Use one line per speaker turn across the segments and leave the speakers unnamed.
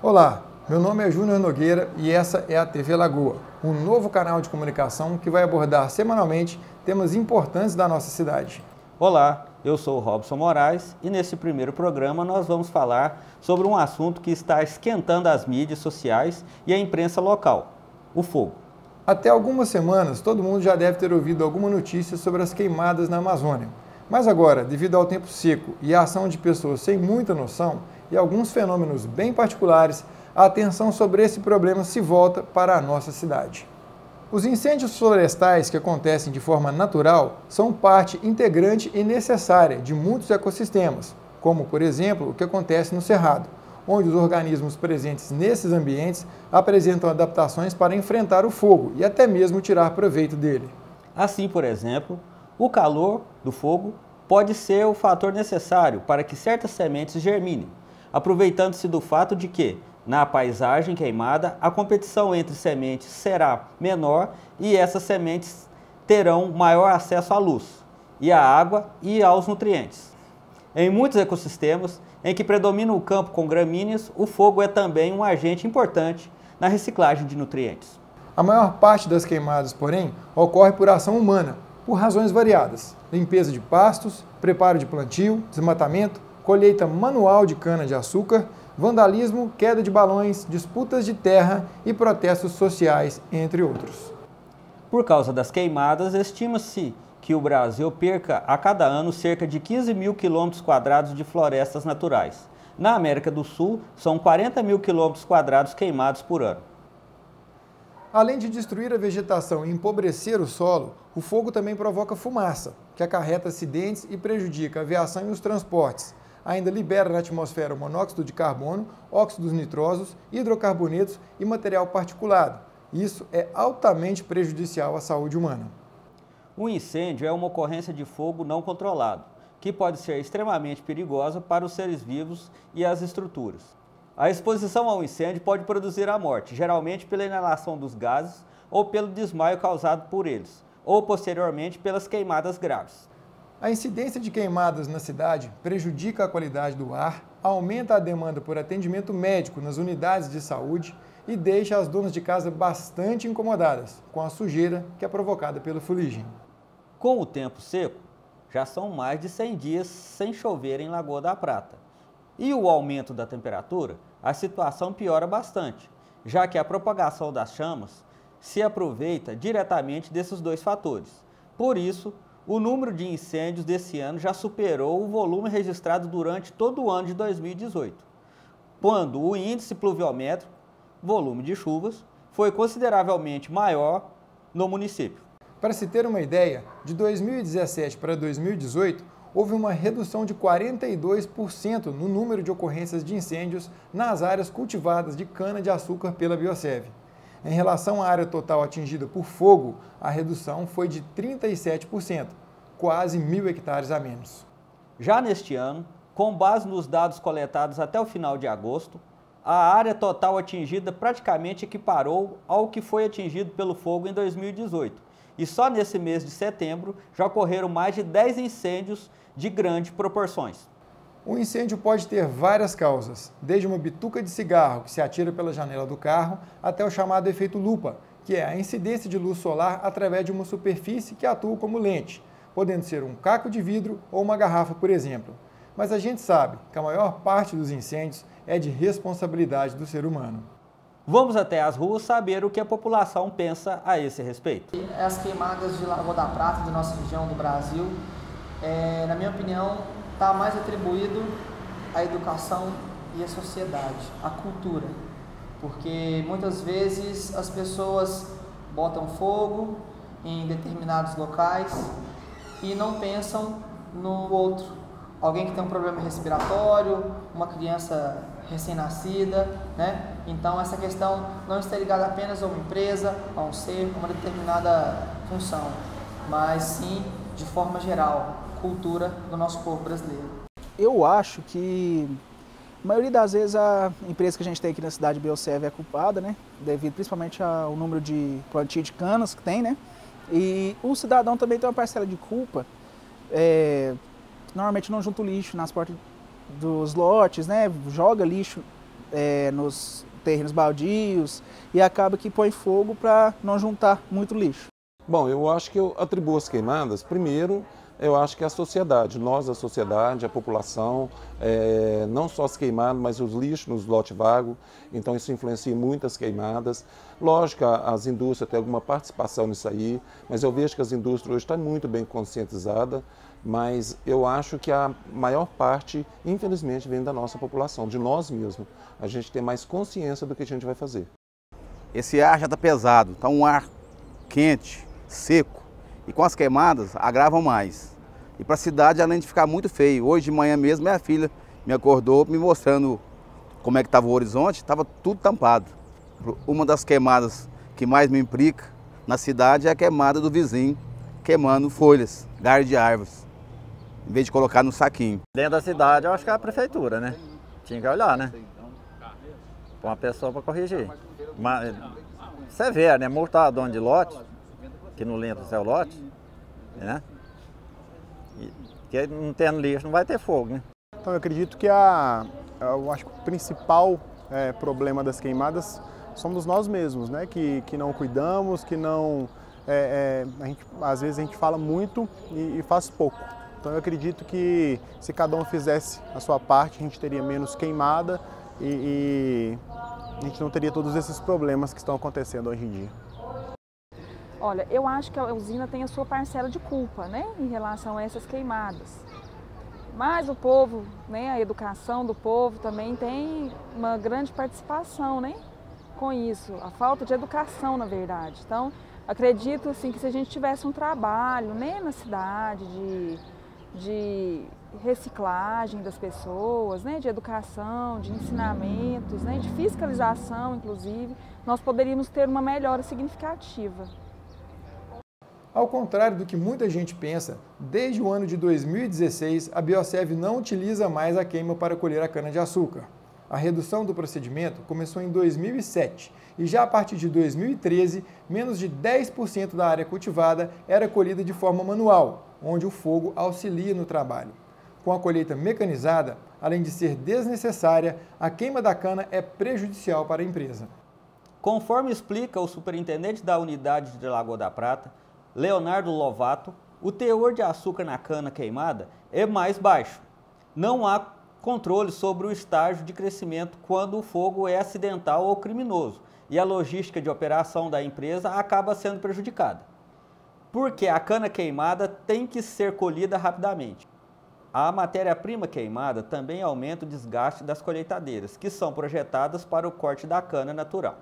Olá, meu nome é Júnior Nogueira e essa é a TV Lagoa, um novo canal de comunicação que vai abordar semanalmente temas importantes da nossa cidade.
Olá, eu sou o Robson Moraes e nesse primeiro programa nós vamos falar sobre um assunto que está esquentando as mídias sociais e a imprensa local, o fogo.
Até algumas semanas, todo mundo já deve ter ouvido alguma notícia sobre as queimadas na Amazônia. Mas agora, devido ao tempo seco e à ação de pessoas sem muita noção e alguns fenômenos bem particulares, a atenção sobre esse problema se volta para a nossa cidade. Os incêndios florestais que acontecem de forma natural são parte integrante e necessária de muitos ecossistemas, como, por exemplo, o que acontece no Cerrado, onde os organismos presentes nesses ambientes apresentam adaptações para enfrentar o fogo e até mesmo tirar proveito dele.
Assim, por exemplo, o calor do fogo pode ser o fator necessário para que certas sementes germinem, aproveitando-se do fato de que, na paisagem queimada, a competição entre sementes será menor e essas sementes terão maior acesso à luz, e à água e aos nutrientes. Em muitos ecossistemas em que predomina o campo com gramíneas, o fogo é também um agente importante na reciclagem de nutrientes.
A maior parte das queimadas, porém, ocorre por ação humana, por razões variadas: limpeza de pastos, preparo de plantio, desmatamento, colheita manual de cana-de-açúcar, vandalismo, queda de balões, disputas de terra e protestos sociais, entre outros.
Por causa das queimadas, estima-se que o Brasil perca a cada ano cerca de 15 mil quilômetros quadrados de florestas naturais. Na América do Sul, são 40 mil quilômetros quadrados queimados por ano.
Além de destruir a vegetação e empobrecer o solo, o fogo também provoca fumaça, que acarreta acidentes e prejudica a aviação e os transportes. Ainda libera na atmosfera o monóxido de carbono, óxidos nitrosos, hidrocarbonetos e material particulado. Isso é altamente prejudicial à saúde humana.
O incêndio é uma ocorrência de fogo não controlado, que pode ser extremamente perigosa para os seres vivos e as estruturas. A exposição ao incêndio pode produzir a morte, geralmente pela inalação dos gases ou pelo desmaio causado por eles, ou posteriormente pelas queimadas graves.
A incidência de queimadas na cidade prejudica a qualidade do ar, aumenta a demanda por atendimento médico nas unidades de saúde e deixa as donas de casa bastante incomodadas com a sujeira que é provocada pela fuligem.
Com o tempo seco, já são mais de 100 dias sem chover em Lagoa da Prata. E o aumento da temperatura, a situação piora bastante, já que a propagação das chamas se aproveita diretamente desses dois fatores. Por isso, o número de incêndios desse ano já superou o volume registrado durante todo o ano de 2018, quando o índice pluviométrico, volume de chuvas, foi consideravelmente maior no município.
Para se ter uma ideia, de 2017 para 2018, houve uma redução de 42% no número de ocorrências de incêndios nas áreas cultivadas de cana-de-açúcar pela Biosev. Em relação à área total atingida por fogo, a redução foi de 37%, quase 1.000 hectares a menos.
Já neste ano, com base nos dados coletados até o final de agosto, a área total atingida praticamente equiparou ao que foi atingido pelo fogo em 2018. E só nesse mês de setembro já ocorreram mais de 10 incêndios de grandes proporções.
O incêndio pode ter várias causas, desde uma bituca de cigarro que se atira pela janela do carro, até o chamado efeito lupa, que é a incidência de luz solar através de uma superfície que atua como lente, podendo ser um caco de vidro ou uma garrafa, por exemplo. Mas a gente sabe que a maior parte dos incêndios é de responsabilidade do ser humano.
Vamos até as ruas saber o que a população pensa a esse respeito.
As queimadas de Lagoa da Prata, da nossa região do Brasil, na minha opinião, está mais atribuído à educação e à sociedade, à cultura. Porque muitas vezes as pessoas botam fogo em determinados locais e não pensam no outro. Alguém que tem um problema respiratório, uma criança recém-nascida, né? Então essa questão não está ligada apenas a uma empresa, a um ser, a uma determinada função, mas sim, de forma geral, cultura do nosso povo brasileiro.
Eu acho que a maioria das vezes a empresa que a gente tem aqui na cidade, Biosev, é culpada, né? Devido principalmente ao número de plantio de canas que tem, né? E o cidadão também tem uma parcela de culpa. Normalmente não junta o lixo nas portas dos lotes, né? Joga lixo nos terrenos baldios e acaba que põe fogo para não juntar muito lixo.
Bom, eu acho que eu atribuo as queimadas, primeiro, eu acho que a sociedade, nós, a sociedade, a população, não só as queimadas, mas os lixos nos lotes vagos, então isso influencia muito as queimadas. Lógico, as indústrias têm alguma participação nisso aí, mas eu vejo que as indústrias hoje estão muito bem conscientizadas, mas eu acho que a maior parte, infelizmente, vem da nossa população, de nós mesmos. A gente tem mais consciência do que a gente vai fazer.
Esse ar já está pesado, está um ar quente, seco, e com as queimadas agravam mais. E para a cidade, além de ficar muito feio, hoje de manhã mesmo minha filha me acordou me mostrando como é que estava o horizonte, estava tudo tampado. Uma das queimadas que mais me implica na cidade é a queimada do vizinho, queimando folhas, galhos de árvores, em vez de colocar no saquinho.
Dentro da cidade, eu acho que é a prefeitura, né? Tinha que olhar, né? Para uma pessoa para corrigir. Mas, severo, né? Multar dono de lote, que não limpa o seu lote, né? Porque não tendo lixo não vai ter fogo, né?
Então eu acredito que eu acho que o principal problema das queimadas somos nós mesmos, né? Que não cuidamos, que não... às vezes a gente fala muito e faz pouco. Então eu acredito que se cada um fizesse a sua parte, a gente teria menos queimada e a gente não teria todos esses problemas que estão acontecendo hoje em dia.
Olha, eu acho que a usina tem a sua parcela de culpa, né, em relação a essas queimadas. Mas o povo, né, a educação do povo também tem uma grande participação, né, com isso. A falta de educação, na verdade. Então, acredito assim, que se a gente tivesse um trabalho, né, na cidade de reciclagem das pessoas, né, de educação, de ensinamentos, né, de fiscalização, inclusive, nós poderíamos ter uma melhora significativa.
Ao contrário do que muita gente pensa, desde o ano de 2016, a Biosev não utiliza mais a queima para colher a cana-de-açúcar. A redução do procedimento começou em 2007 e já a partir de 2013, menos de 10% da área cultivada era colhida de forma manual, onde o fogo auxilia no trabalho. Com a colheita mecanizada, além de ser desnecessária, a queima da cana é prejudicial para a empresa.
Conforme explica o superintendente da unidade de Lagoa da Prata, Leonardo Lovato, o teor de açúcar na cana queimada é mais baixo. Não há controle sobre o estágio de crescimento quando o fogo é acidental ou criminoso e a logística de operação da empresa acaba sendo prejudicada. Porque a cana queimada tem que ser colhida rapidamente. A matéria-prima queimada também aumenta o desgaste das colheitadeiras, que são projetadas para o corte da cana natural.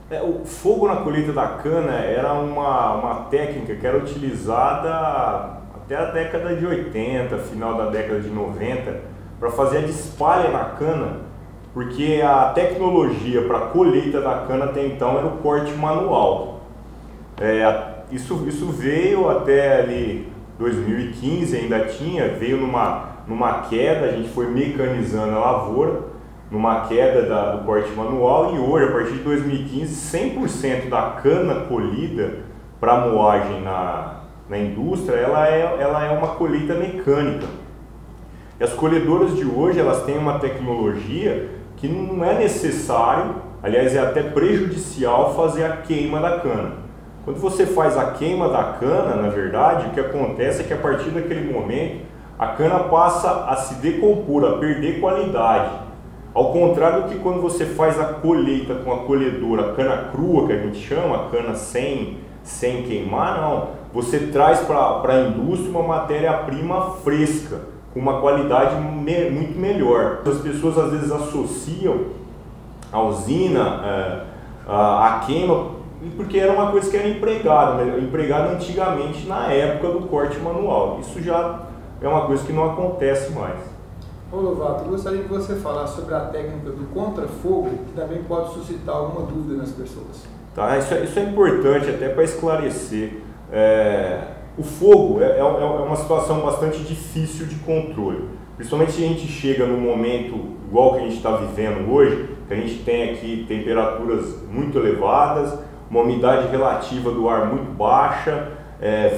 O fogo na colheita da cana era uma técnica que era utilizada até a década de 80, final da década de 90, para fazer a desfalha na cana, porque a tecnologia para a colheita da cana até então era o corte manual. Isso veio até ali 2015, veio numa queda, a gente foi mecanizando a lavoura, numa queda do corte manual, e hoje, a partir de 2015, 100% da cana colhida para moagem na indústria, ela é uma colheita mecânica. E as colhedoras de hoje, elas têm uma tecnologia que não é necessário, aliás, é até prejudicial fazer a queima da cana. Quando você faz a queima da cana, na verdade, o que acontece é que a partir daquele momento, a cana passa a se decompor, a perder qualidade. Ao contrário do que quando você faz a colheita com a colhedora, a cana crua, que a gente chama, a cana sem queimar, não. Você traz para a indústria uma matéria-prima fresca, com uma qualidade muito melhor. As pessoas às vezes associam a usina, a queima, porque era uma coisa que era empregada antigamente na época do corte manual. Isso já é uma coisa que não acontece mais.
Ô Lovato, eu gostaria que você falasse sobre a técnica do contra-fogo, que também pode suscitar alguma dúvida nas pessoas.
Tá, isso é importante até para esclarecer. O fogo é uma situação bastante difícil de controle, principalmente se a gente chega num momento igual que a gente está vivendo hoje, que a gente tem aqui temperaturas muito elevadas, uma umidade relativa do ar muito baixa,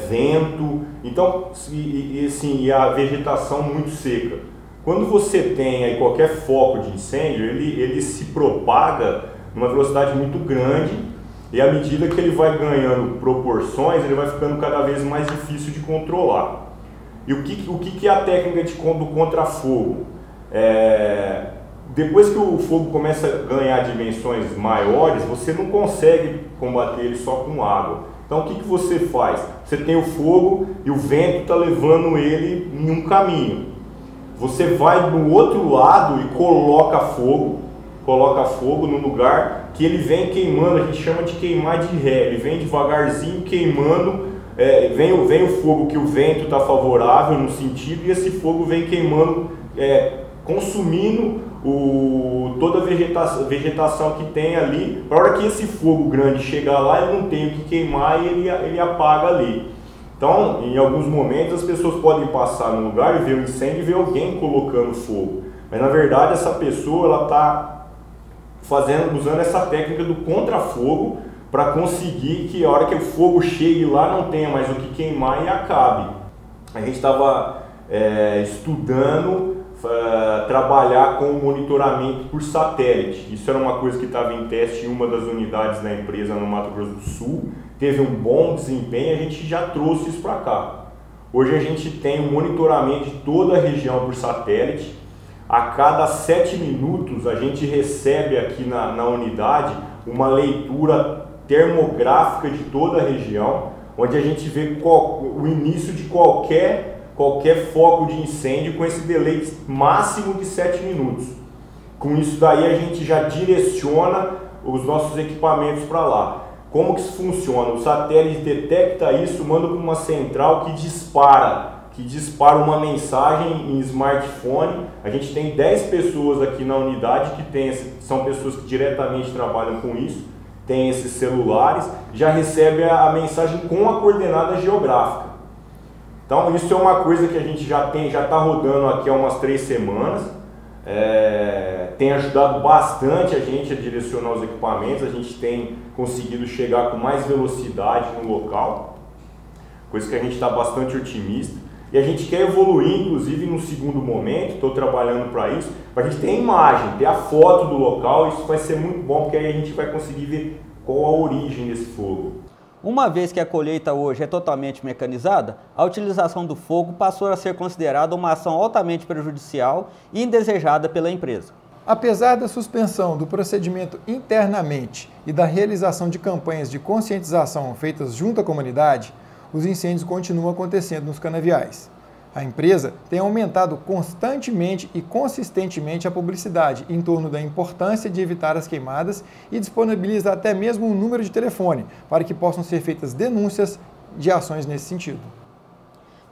vento, então, e a vegetação muito seca. Quando você tem aí qualquer foco de incêndio, ele se propaga numa velocidade muito grande e à medida que ele vai ganhando proporções, ele vai ficando cada vez mais difícil de controlar. E o que é a técnica do contrafogo? Depois que o fogo começa a ganhar dimensões maiores, você não consegue combater ele só com água. Então o que você faz? Você tem o fogo e o vento está levando ele em um caminho. Você vai no outro lado e coloca fogo no lugar que ele vem queimando, a gente chama de queimar de ré, ele vem devagarzinho queimando, vem o fogo que o vento está favorável no sentido e esse fogo vem queimando, consumindo toda a vegetação que tem ali. Para a hora que esse fogo grande chegar lá, ele não tem o que queimar e ele apaga ali. Então, em alguns momentos, as pessoas podem passar no lugar e ver o incêndio e ver alguém colocando fogo. Mas, na verdade, essa pessoa ela está usando essa técnica do contrafogo para conseguir que a hora que o fogo chegue lá não tenha mais o que queimar e acabe. A gente estava estudando trabalhar com o monitoramento por satélite. Isso era uma coisa que estava em teste em uma das unidades da empresa no Mato Grosso do Sul. Teve um bom desempenho e a gente já trouxe isso para cá. Hoje a gente tem um monitoramento de toda a região por satélite. A cada 7 minutos a gente recebe aqui na unidade uma leitura termográfica de toda a região, onde a gente vê o início de qualquer foco de incêndio com esse delay máximo de 7 minutos. Com isso daí a gente já direciona os nossos equipamentos para lá. Como que isso funciona? O satélite detecta isso, manda para uma central que dispara uma mensagem em smartphone. A gente tem 10 pessoas aqui na unidade que são pessoas que diretamente trabalham com isso, tem esses celulares, já recebe a mensagem com a coordenada geográfica. Então isso é uma coisa que a gente já está rodando aqui há umas 3 semanas, tem ajudado bastante a gente a direcionar os equipamentos, a gente tem conseguido chegar com mais velocidade no local, coisa que a gente está bastante otimista. E a gente quer evoluir, inclusive, no segundo momento, estou trabalhando para isso, para a gente ter a imagem, ter a foto do local. Isso vai ser muito bom, porque aí a gente vai conseguir ver qual a origem desse fogo.
Uma vez que a colheita hoje é totalmente mecanizada, a utilização do fogo passou a ser considerada uma ação altamente prejudicial e indesejada pela empresa.
Apesar da suspensão do procedimento internamente e da realização de campanhas de conscientização feitas junto à comunidade, os incêndios continuam acontecendo nos canaviais. A empresa tem aumentado constantemente e consistentemente a publicidade em torno da importância de evitar as queimadas e disponibiliza até mesmo um número de telefone para que possam ser feitas denúncias de ações nesse sentido.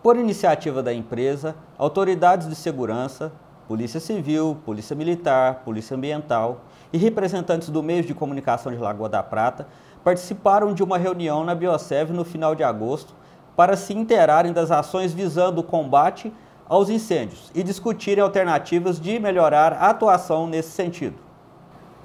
Por iniciativa da empresa, autoridades de segurança, Polícia Civil, Polícia Militar, Polícia Ambiental e representantes do meio de comunicação de Lagoa da Prata participaram de uma reunião na Biosev no final de agosto para se inteirarem das ações visando o combate aos incêndios e discutirem alternativas de melhorar a atuação nesse sentido.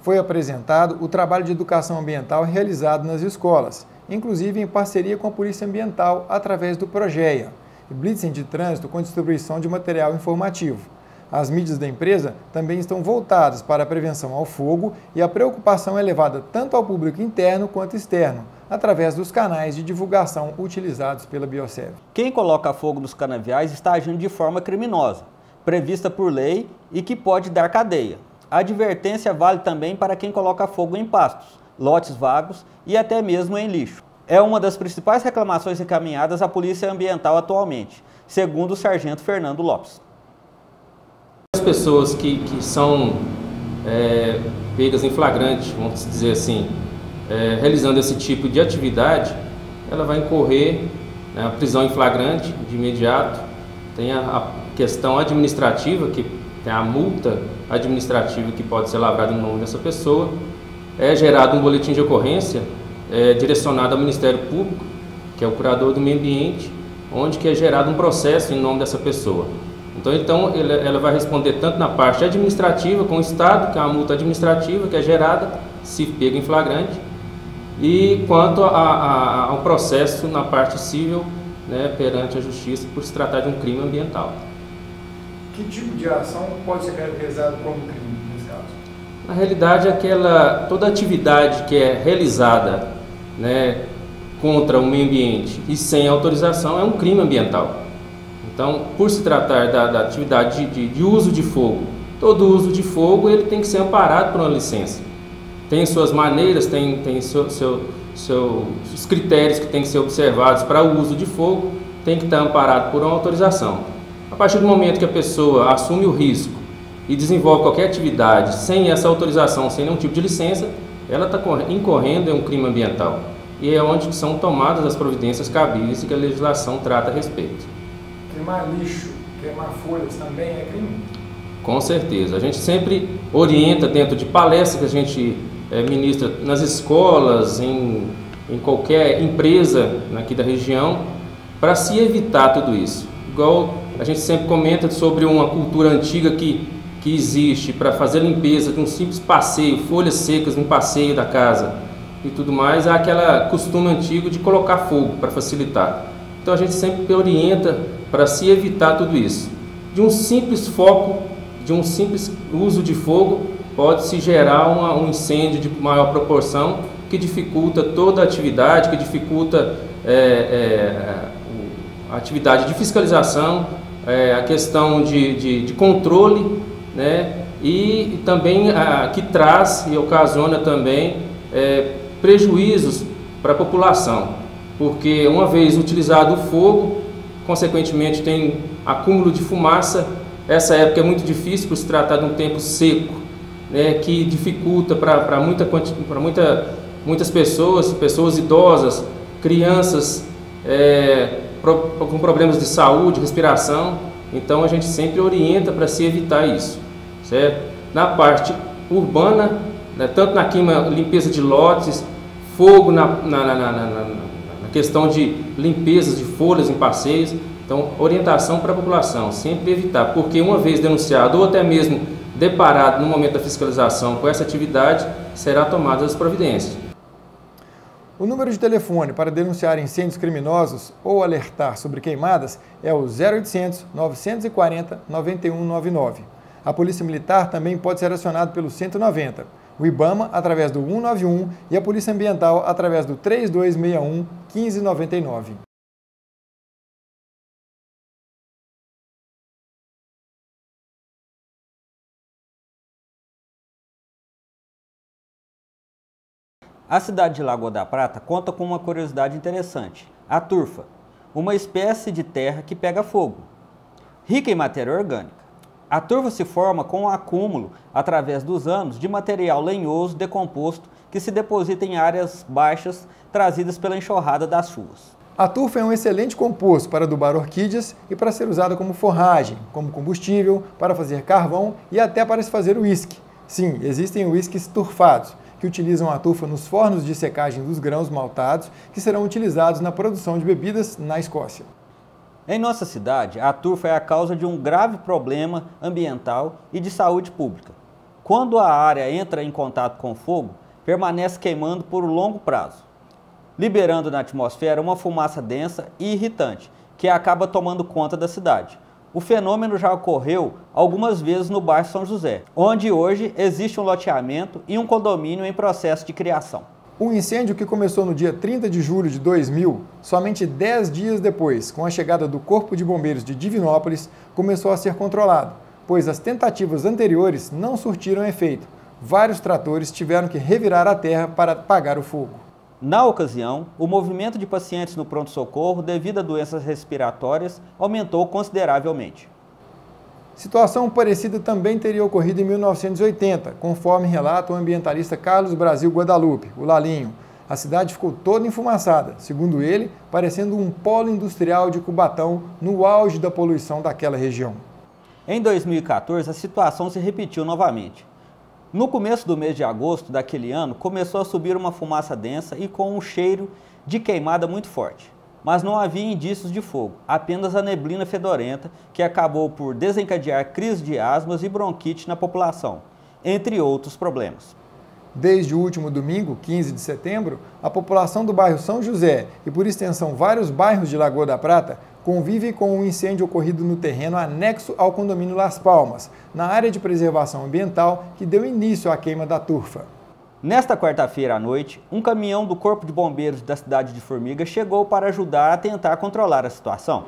Foi apresentado o trabalho de educação ambiental realizado nas escolas, inclusive em parceria com a Polícia Ambiental através do Progeia, e blitzing de trânsito com distribuição de material informativo. As mídias da empresa também estão voltadas para a prevenção ao fogo e a preocupação é levada tanto ao público interno quanto externo, através dos canais de divulgação utilizados pela Biosev.
Quem coloca fogo nos canaviais está agindo de forma criminosa, prevista por lei e que pode dar cadeia. A advertência vale também para quem coloca fogo em pastos, lotes vagos e até mesmo em lixo. É uma das principais reclamações encaminhadas à Polícia Ambiental atualmente, segundo o Sargento Fernando Lopes.
As pessoas que são pegas em flagrante, vamos dizer assim, realizando esse tipo de atividade, ela vai incorrer a prisão em flagrante de imediato. Tem a questão administrativa, que tem a multa administrativa que pode ser lavrada no nome dessa pessoa. É gerado um boletim de ocorrência direcionado ao Ministério Público, que é o curador do meio ambiente, onde que é gerado um processo em nome dessa pessoa. Então ela vai responder tanto na parte administrativa com o Estado, que é uma multa administrativa que é gerada, se pega em flagrante, e quanto ao processo na parte civil, perante a Justiça, por se tratar de um crime ambiental.
Que tipo de ação pode ser caracterizado como crime nesse caso?
Na realidade, toda atividade que é realizada, né, contra o meio ambiente e sem autorização é um crime ambiental. Então, por se tratar da atividade de uso de fogo, todo uso de fogo ele tem que ser amparado por uma licença. Tem suas maneiras, tem seus critérios que têm que ser observados para o uso de fogo, tem que estar amparado por uma autorização. A partir do momento que a pessoa assume o risco e desenvolve qualquer atividade sem essa autorização, sem nenhum tipo de licença, ela está incorrendo em um crime ambiental. E é onde são tomadas as providências cabíveis e que a legislação trata a respeito.
Queimar lixo, queimar folhas também é crime?
Com certeza. A gente sempre orienta dentro de palestras que a gente ministra nas escolas, em qualquer empresa aqui da região, para se evitar tudo isso. Igual a gente sempre comenta sobre uma cultura antiga que existe para fazer a limpeza de um simples passeio, folhas secas no passeio da casa e tudo mais, há aquele costume antigo de colocar fogo para facilitar. Então a gente sempre orienta para se evitar tudo isso. De um simples foco, de um simples uso de fogo, pode-se gerar um incêndio de maior proporção que dificulta toda a atividade, que dificulta a atividade de fiscalização, a questão de controle, né, e também que traz e ocasiona também prejuízos para a população, porque uma vez utilizado o fogo, consequentemente tem acúmulo de fumaça. Essa época é muito difícil por se tratar de um tempo seco, né, que dificulta para muitas pessoas idosas, crianças com problemas de saúde, respiração. Então a gente sempre orienta para se evitar isso, certo? Na parte urbana, né, tanto na limpeza de lotes, fogo na questão de limpeza de folhas em passeios. Então, orientação para a população, sempre evitar, porque uma vez denunciado ou até mesmo deparado no momento da fiscalização com essa atividade, será tomadas as providências.
O número de telefone para denunciar incêndios criminosos ou alertar sobre queimadas é o 0800 940 9199. A Polícia Militar também pode ser acionada pelo 190, o IBAMA através do 191 e a Polícia Ambiental através do 3261 1599.
A cidade de Lagoa da Prata conta com uma curiosidade interessante, a turfa, uma espécie de terra que pega fogo, rica em matéria orgânica. A turfa se forma com o acúmulo, através dos anos, de material lenhoso decomposto que se deposita em áreas baixas trazidas pela enxurrada das chuvas.
A turfa é um excelente composto para adubar orquídeas e para ser usada como forragem, como combustível, para fazer carvão e até para se fazer uísque. Sim, existem uísques turfados, que utilizam a turfa nos fornos de secagem dos grãos maltados, que serão utilizados na produção de bebidas na Escócia.
Em nossa cidade, a turfa é a causa de um grave problema ambiental e de saúde pública. Quando a área entra em contato com o fogo, permanece queimando por longo prazo, liberando na atmosfera uma fumaça densa e irritante, que acaba tomando conta da cidade. O fenômeno já ocorreu algumas vezes no bairro São José, onde hoje existe um loteamento e um condomínio em processo de criação.
O incêndio, que começou no dia 30 de julho de 2000, somente 10 dias depois, com a chegada do Corpo de Bombeiros de Divinópolis, começou a ser controlado, pois as tentativas anteriores não surtiram efeito. Vários tratores tiveram que revirar a terra para apagar o fogo.
Na ocasião, o movimento de pacientes no pronto-socorro devido a doenças respiratórias aumentou consideravelmente.
Situação parecida também teria ocorrido em 1980, conforme relata o ambientalista Carlos Brasil Guadalupe, o Lalinho. A cidade ficou toda enfumaçada, segundo ele, parecendo um polo industrial de Cubatão no auge da poluição daquela região.
Em 2014, a situação se repetiu novamente. No começo do mês de agosto daquele ano, começou a subir uma fumaça densa e com um cheiro de queimada muito forte. Mas não havia indícios de fogo, apenas a neblina fedorenta, que acabou por desencadear crises de asmas e bronquite na população, entre outros problemas.
Desde o último domingo, 15 de setembro, a população do bairro São José e, por extensão, vários bairros de Lagoa da Prata convivem com um incêndio ocorrido no terreno anexo ao condomínio Las Palmas, na área de preservação ambiental que deu início à queima da turfa.
Nesta quarta-feira à noite, um caminhão do Corpo de Bombeiros da cidade de Formiga chegou para ajudar a tentar controlar a situação.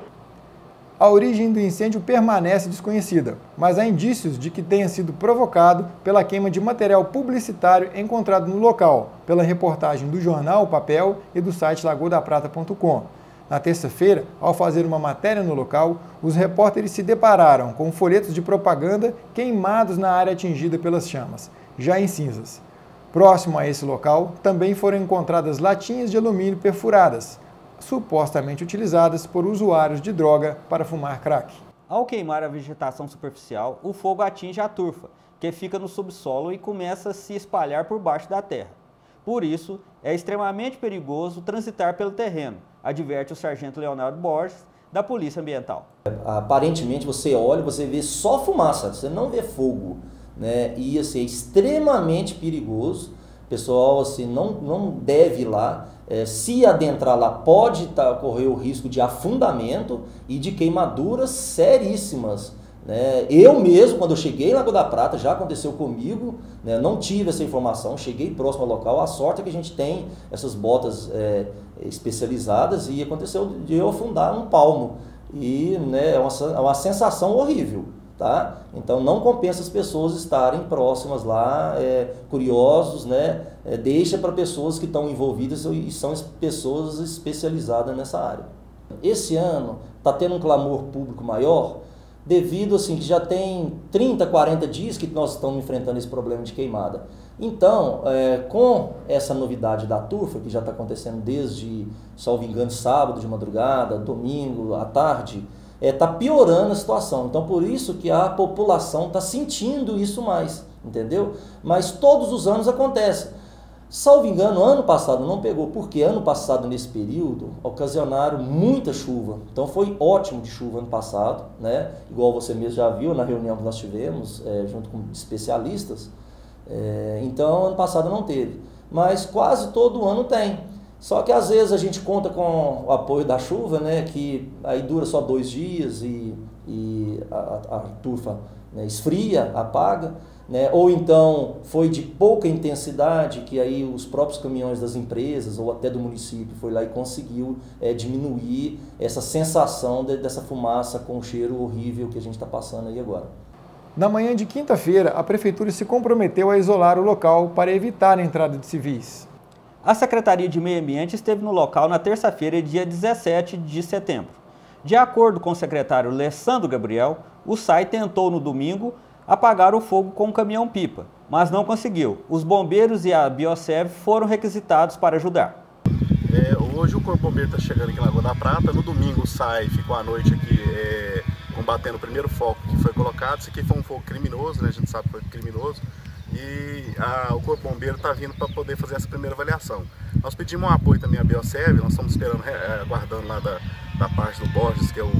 A origem do incêndio permanece desconhecida, mas há indícios de que tenha sido provocado pela queima de material publicitário encontrado no local, pela reportagem do jornal O Papel e do site lagoadaprata.com. Na terça-feira, ao fazer uma matéria no local, os repórteres se depararam com folhetos de propaganda queimados na área atingida pelas chamas, já em cinzas. Próximo a esse local, também foram encontradas latinhas de alumínio perfuradas, supostamente utilizadas por usuários de droga para fumar crack.
Ao queimar a vegetação superficial, o fogo atinge a turfa, que fica no subsolo e começa a se espalhar por baixo da terra. Por isso, é extremamente perigoso transitar pelo terreno, adverte o sargento Leonardo Borges, da Polícia Ambiental.
Aparentemente, você olha, você vê só fumaça, você não vê fogo, né? E assim, é extremamente perigoso. O pessoal assim, não deve ir lá. Se adentrar lá, pode correr o risco de afundamento e de queimaduras seríssimas, né? Eu mesmo, quando eu cheguei em Lagoa da Prata, já aconteceu comigo, né? Não tive essa informação, cheguei próximo ao local. A sorte é que a gente tem essas botas especializadas e aconteceu de eu afundar um palmo. E né, é uma sensação horrível. Tá? Então não compensa as pessoas estarem próximas lá, curiosos, né? Deixa para pessoas que estão envolvidas e são pessoas especializadas nessa área. Esse ano está tendo um clamor público maior, devido assim que já tem 30, 40 dias que nós estamos enfrentando esse problema de queimada. Então, com essa novidade da turfa, que já está acontecendo desde, salvo engano, sábado de madrugada, domingo à tarde, está piorando a situação. Então, por isso que a população está sentindo isso mais, entendeu? Mas todos os anos acontece. Salvo engano, ano passado não pegou, porque ano passado, nesse período, ocasionaram muita chuva. Então, foi ótimo de chuva ano passado, né? Igual você mesmo já viu na reunião que nós tivemos, junto com especialistas. Então, ano passado não teve. Mas quase todo ano tem. Só que às vezes a gente conta com o apoio da chuva, né, que aí dura só 2 dias e a turfa, né, esfria, apaga, né, ou então foi de pouca intensidade que aí os próprios caminhões das empresas ou até do município foi lá e conseguiu diminuir essa sensação dessa fumaça com o cheiro horrível que a gente está passando aí agora.
Na manhã de quinta-feira, a Prefeitura se comprometeu a isolar o local para evitar a entrada de civis.
A Secretaria de Meio Ambiente esteve no local na terça-feira, dia 17 de setembro. De acordo com o secretário Alessandro Gabriel, o SAI tentou no domingo apagar o fogo com um caminhão-pipa, mas não conseguiu. Os bombeiros e a Biosev foram requisitados para ajudar.
Hoje o Corpo Bombeiro está chegando aqui em Lagoa da Prata. No domingo o SAI ficou à noite aqui combatendo o primeiro foco que foi colocado. Isso aqui foi um fogo criminoso, né? A gente sabe que foi criminoso. E o Corpo Bombeiro está vindo para poder fazer essa primeira avaliação. Nós pedimos um apoio também à Biosev, nós estamos esperando, aguardando lá da parte do Borges, que é o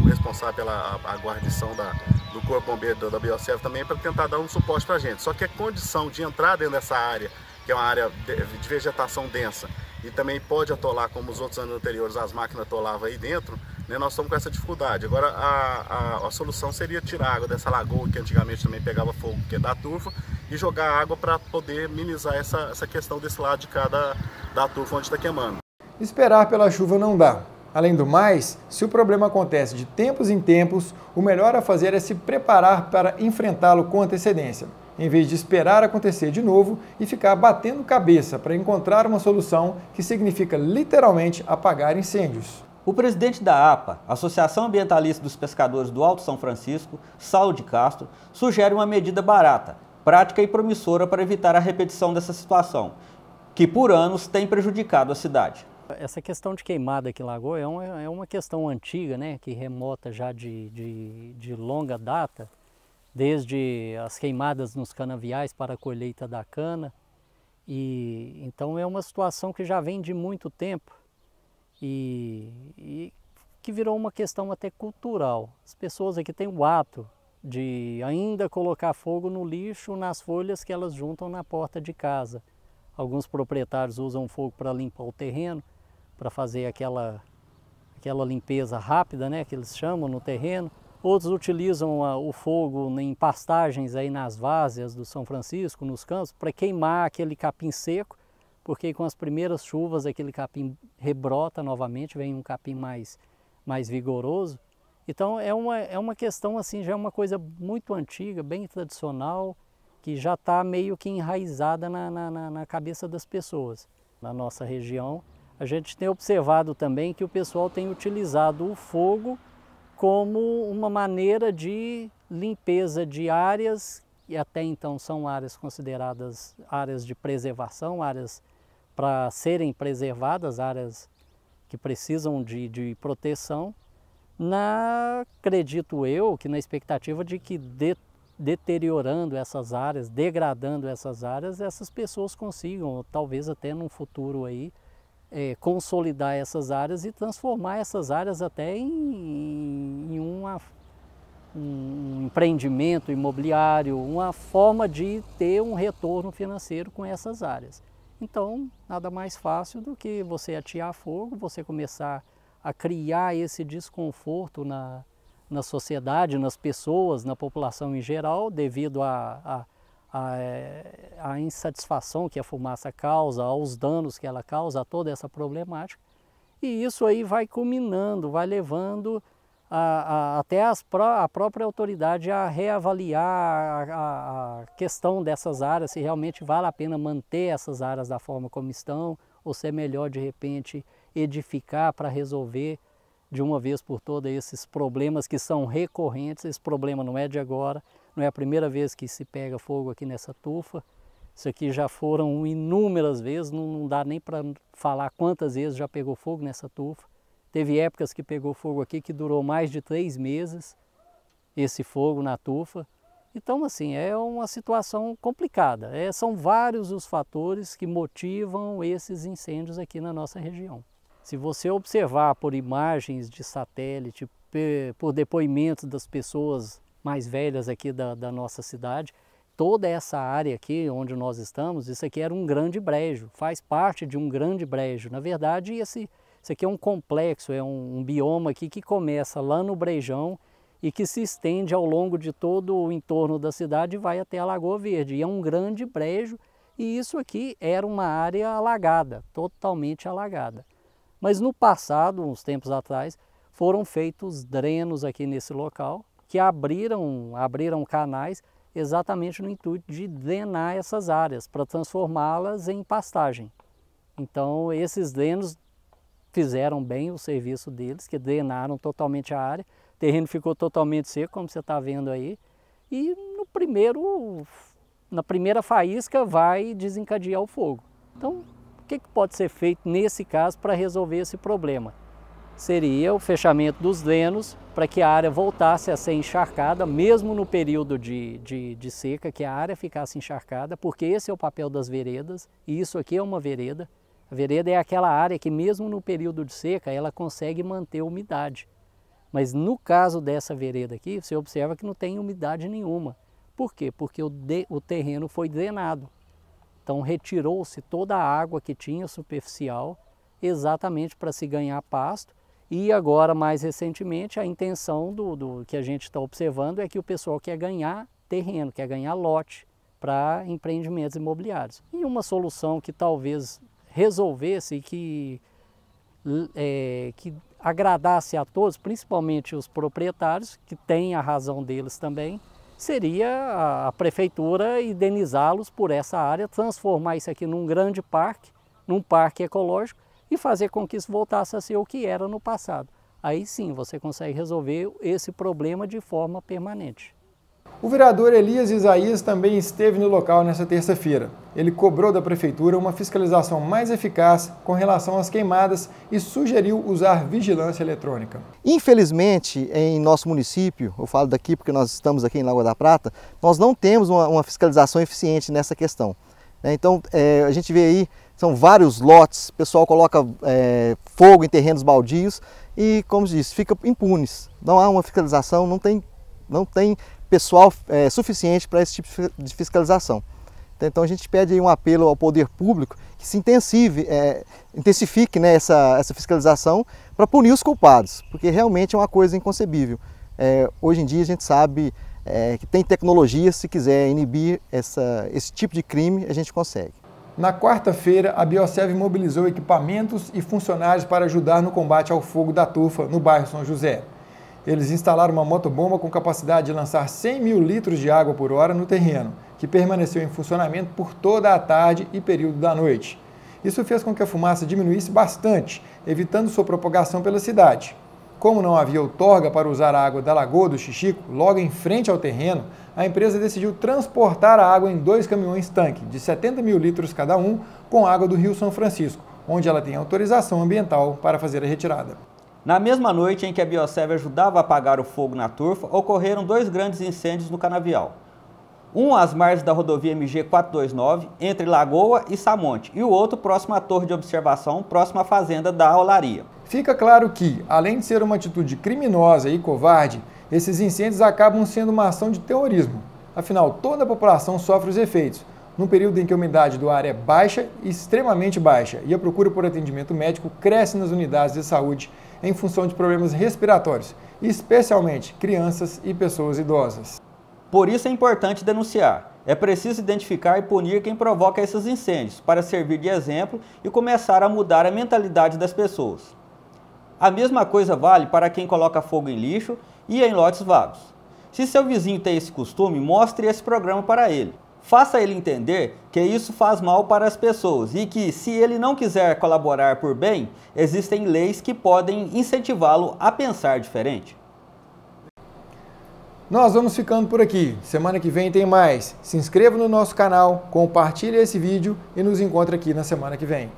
responsável pela guarnição do Corpo Bombeiro da Biosev também, para tentar dar um suporte para a gente. Só que a condição de entrar dentro dessa área, que é uma área de vegetação densa, e também pode atolar, como os outros anos anteriores as máquinas atolavam aí dentro, né, nós estamos com essa dificuldade. Agora a solução seria tirar a água dessa lagoa, que antigamente também pegava fogo, que é da turfa, e jogar água para poder minimizar essa questão desse lado de cá da turfa onde está queimando.
Esperar pela chuva não dá. Além do mais, se o problema acontece de tempos em tempos, o melhor a fazer é se preparar para enfrentá-lo com antecedência, em vez de esperar acontecer de novo e ficar batendo cabeça para encontrar uma solução que significa literalmente apagar incêndios.
O presidente da APA, Associação Ambientalista dos Pescadores do Alto São Francisco, Saulo de Castro, sugere uma medida barata, prática e promissora para evitar a repetição dessa situação, que por anos tem prejudicado a cidade.
Essa questão de queimada aqui em Lagoa é uma questão antiga, né, que remota já de longa data, desde as queimadas nos canaviais para a colheita da cana. E então é uma situação que já vem de muito tempo e que virou uma questão até cultural. As pessoas aqui têm o hábito de ainda colocar fogo no lixo nas folhas que elas juntam na porta de casa. Alguns proprietários usam fogo para limpar o terreno, para fazer aquela limpeza rápida, né, que eles chamam no terreno. Outros utilizam o fogo em pastagens aí nas várzeas do São Francisco, nos campos, para queimar aquele capim seco, porque com as primeiras chuvas aquele capim rebrota novamente, vem um capim mais vigoroso. Então é uma questão assim, já é uma coisa muito antiga, bem tradicional, que já está meio que enraizada na cabeça das pessoas. Na nossa região, a gente tem observado também que o pessoal tem utilizado o fogo como uma maneira de limpeza de áreas, e até então são áreas consideradas áreas de preservação, áreas para serem preservadas, áreas que precisam de proteção, acredito eu, que na expectativa de que deteriorando essas áreas, degradando essas áreas, essas pessoas consigam, talvez até num futuro aí, consolidar essas áreas e transformar essas áreas até em um empreendimento imobiliário, uma forma de ter um retorno financeiro com essas áreas. Então, nada mais fácil do que você atear fogo, você começar a criar esse desconforto na sociedade, nas pessoas, na população em geral, devido à insatisfação que a fumaça causa, aos danos que ela causa, a toda essa problemática. E isso aí vai culminando, vai levando até a própria autoridade a reavaliar a questão dessas áreas, se realmente vale a pena manter essas áreas da forma como estão, ou se é melhor de repente edificar para resolver de uma vez por todas esses problemas que são recorrentes. Esse problema não é de agora, não é a primeira vez que se pega fogo aqui nessa tufa. Isso aqui já foram inúmeras vezes, não dá nem para falar quantas vezes já pegou fogo nessa tufa. Teve épocas que pegou fogo aqui que durou mais de 3 meses, esse fogo na tufa. Então, assim, é uma situação complicada. São vários os fatores que motivam esses incêndios aqui na nossa região. Se você observar por imagens de satélite, por depoimentos das pessoas mais velhas aqui da nossa cidade, toda essa área aqui onde nós estamos, isso aqui era um grande brejo, faz parte de um grande brejo. Na verdade, isso aqui é um complexo, é um bioma aqui que começa lá no Brejão e que se estende ao longo de todo o entorno da cidade e vai até a Lagoa Verde. E é um grande brejo e isso aqui era uma área alagada, totalmente alagada. Mas no passado, uns tempos atrás, foram feitos drenos aqui nesse local que abriram canais exatamente no intuito de drenar essas áreas, para transformá-las em pastagem. Então esses drenos fizeram bem o serviço deles, que drenaram totalmente a área, o terreno ficou totalmente seco, como você está vendo aí, e na primeira faísca vai desencadear o fogo. Então, o que pode ser feito nesse caso para resolver esse problema? Seria o fechamento dos drenos para que a área voltasse a ser encharcada, mesmo no período de seca, que a área ficasse encharcada, porque esse é o papel das veredas, e isso aqui é uma vereda. A vereda é aquela área que mesmo no período de seca ela consegue manter a umidade. Mas no caso dessa vereda aqui, você observa que não tem umidade nenhuma. Por quê? Porque o terreno foi drenado. Então retirou-se toda a água que tinha superficial, exatamente para se ganhar pasto. E agora, mais recentemente, a intenção do que a gente está observando é que o pessoal quer ganhar terreno, quer ganhar lote para empreendimentos imobiliários. E uma solução que talvez resolvesse e que agradasse a todos, principalmente os proprietários, que têm a razão deles também, seria a prefeitura indenizá-los por essa área, transformar isso aqui num grande parque, num parque ecológico, e fazer com que isso voltasse a ser o que era no passado. Aí sim você consegue resolver esse problema de forma permanente.
O vereador Elias Isaías também esteve no local nesta terça-feira. Ele cobrou da prefeitura uma fiscalização mais eficaz com relação às queimadas e sugeriu usar vigilância eletrônica.
Infelizmente, em nosso município, eu falo daqui porque nós estamos aqui em Lagoa da Prata, nós não temos uma fiscalização eficiente nessa questão. Então, a gente vê aí, são vários lotes, o pessoal coloca fogo em terrenos baldios e, como disse, fica impunes. Não há uma fiscalização, não tem pessoal suficiente para esse tipo de fiscalização. Então a gente pede aí um apelo ao poder público que se intensifique, né, essa fiscalização para punir os culpados, porque realmente é uma coisa inconcebível. Hoje em dia a gente sabe que tem tecnologia, se quiser inibir esse tipo de crime, a gente consegue.
Na quarta-feira, a Bioserv mobilizou equipamentos e funcionários para ajudar no combate ao fogo da tufa no bairro São José. Eles instalaram uma motobomba com capacidade de lançar 100 mil litros de água por hora no terreno, que permaneceu em funcionamento por toda a tarde e período da noite. Isso fez com que a fumaça diminuísse bastante, evitando sua propagação pela cidade. Como não havia outorga para usar a água da Lagoa do Xixico, logo em frente ao terreno, a empresa decidiu transportar a água em 2 caminhões-tanque, de 70 mil litros cada um, com água do Rio São Francisco, onde ela tem autorização ambiental para fazer a retirada.
Na mesma noite em que a Bioserv ajudava a apagar o fogo na turfa, ocorreram 2 grandes incêndios no canavial. Um às margens da rodovia MG 429, entre Lagoa e Samonte, e o outro próximo à torre de observação, próximo à fazenda da Olaria.
Fica claro que, além de ser uma atitude criminosa e covarde, esses incêndios acabam sendo uma ação de terrorismo. Afinal, toda a população sofre os efeitos, num período em que a umidade do ar é baixa e extremamente baixa, e a procura por atendimento médico cresce nas unidades de saúde em função de problemas respiratórios, especialmente crianças e pessoas idosas.
Por isso é importante denunciar. É preciso identificar e punir quem provoca esses incêndios, para servir de exemplo e começar a mudar a mentalidade das pessoas. A mesma coisa vale para quem coloca fogo em lixo e em lotes vagos. Se seu vizinho tem esse costume, mostre esse programa para ele. Faça ele entender que isso faz mal para as pessoas e que, se ele não quiser colaborar por bem, existem leis que podem incentivá-lo a pensar diferente.
Nós vamos ficando por aqui. Semana que vem tem mais. Se inscreva no nosso canal, compartilhe esse vídeo e nos encontre aqui na semana que vem.